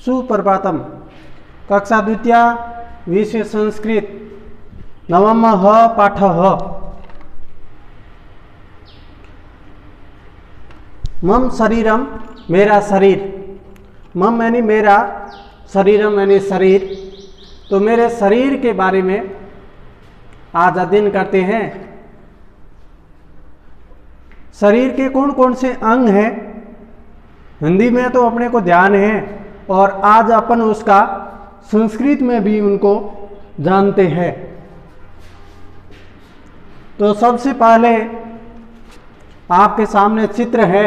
सुप्रभातम। कक्षा द्वितीया विषय संस्कृत नवमः पाठः। मम शरीरम मेरा शरीर। मम यानी मेरा, शरीरम यानी शरीर। तो मेरे शरीर के बारे में आज अध्ययन करते हैं। शरीर के कौन कौन से अंग हैं, हिंदी में तो अपने को ध्यान है और आज अपन उसका संस्कृत में भी उनको जानते हैं। तो सबसे पहले आपके सामने चित्र है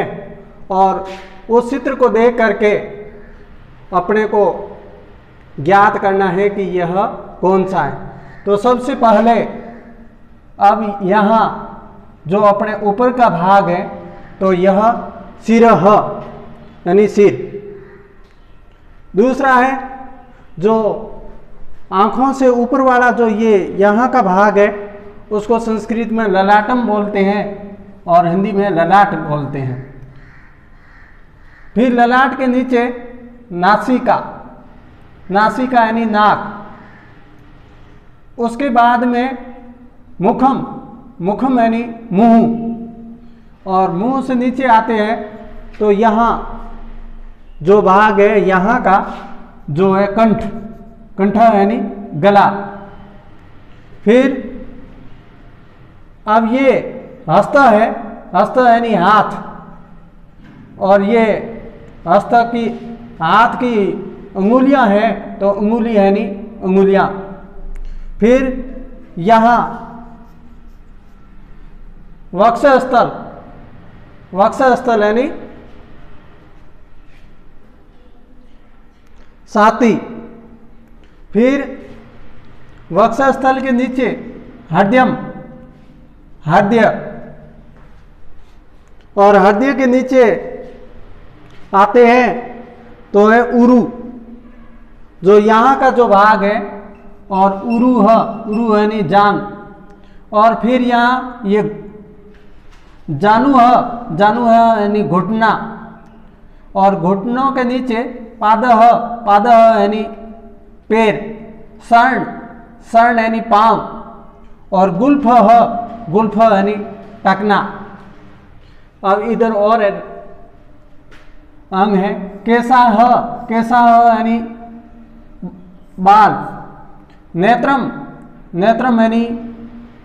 और उस चित्र को देख करके अपने को ज्ञात करना है कि यह कौन सा है। तो सबसे पहले अब यहाँ जो अपने ऊपर का भाग है तो यह सिरह यानी सिर। दूसरा है जो आँखों से ऊपर वाला जो ये यहाँ का भाग है उसको संस्कृत में ललाटम बोलते हैं और हिंदी में ललाट बोलते हैं। फिर ललाट के नीचे नासिका, नासिका यानी नाक। उसके बाद में मुखम, मुखम यानी मुंह। और मुंह से नीचे आते हैं तो यहाँ जो भाग है यहाँ का जो है कंठ, कंठ यानी गला। फिर अब ये हस्त है, हस्त यानी हाथ। और ये हस्त की, हाथ की अंगुलियां हैं तो अंगुली यानी अंगुलियां। फिर यहाँ वक्षस्थल, वक्षस्थल यानी छाती। फिर वक्षस्थल के नीचे हृदयम, हृदय। और हृदय के नीचे आते हैं तो है उरु, जो यहाँ का जो भाग है। और उरुह, उरु यानी जान। और फिर यहाँ ये जानुह, जानुह यानी घुटना। और घुटनों के नीचे पादह, पादह यानी पैर। शरण, शरण यानी पांव। और गुल्फह, गुल्फ यानी टकना। अब इधर और अंग है केशाह, केशाह यानी बाल। नेत्रम, नेत्रम यानी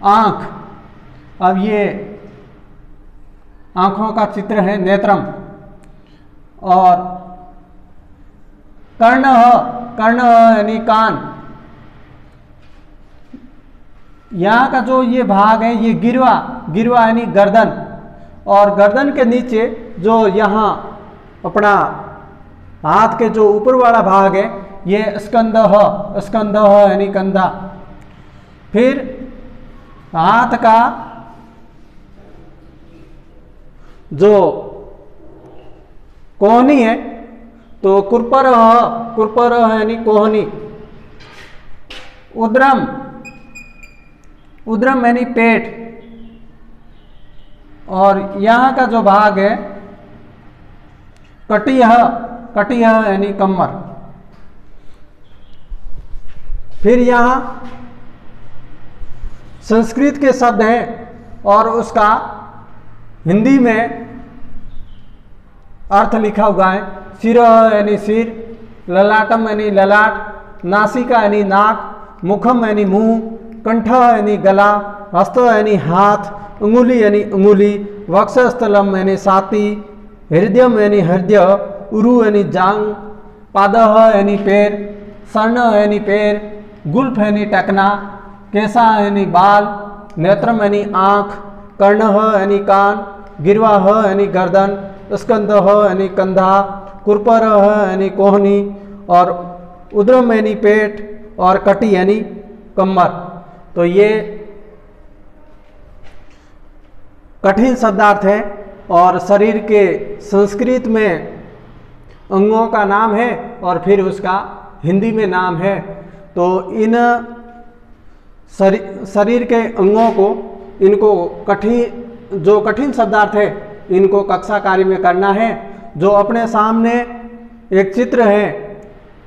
आँख। अब ये आँखों का चित्र है नेत्रम। और कर्ण, कर्ण यानी कान। यहाँ का जो ये भाग है ये गिरवा, गिरवा यानी गर्दन। और गर्दन के नीचे जो यहाँ अपना हाथ के जो ऊपर वाला भाग है ये स्कंदह, स्कंदह यानी कंधा। फिर हाथ का जो कोहनी है तो कुरपरह, कुरपरह यानी कोहनी। उद्रम, उद्रम यानी पेट। और यहाँ का जो भाग है कटियह, कटियह यानी कमर। फिर यहाँ संस्कृत के शब्द हैं और उसका हिंदी में अर्थ लिखा हुआ है। सिरह यानी सिर, ललाटम यानी ललाट, नासिका यानी नाक, मुखम यानी मुंह, कंठ यानी गला, हस्त यानी हाथ, अंगुली यानी अंगुली, वक्षस्थलम यानी छाती, हृदयम यानी हृदय, उरु यानी जांग, पादह यानी पैर, शरण यानी पैर, गुल्फ यानी टकना, केशा यानी बाल, नेत्रम यानी आँख, कर्णह यानी कान, गिरवाह यानी गर्दन, स्कंदह यानी कंधा, कुरपरह यानी कोहनी। और उद्रम यानी पेट और कटी यानी कमर। तो ये कठिन शब्दार्थ है और शरीर के संस्कृत में अंगों का नाम है और फिर उसका हिंदी में नाम है। तो इन शरीर के अंगों को, इनको कठिन, जो कठिन शब्दार्थ है इनको कक्षा कार्य में करना है। जो अपने सामने एक चित्र है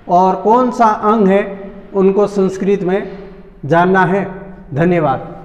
और कौन सा अंग है उनको संस्कृत में जानना है। धन्यवाद।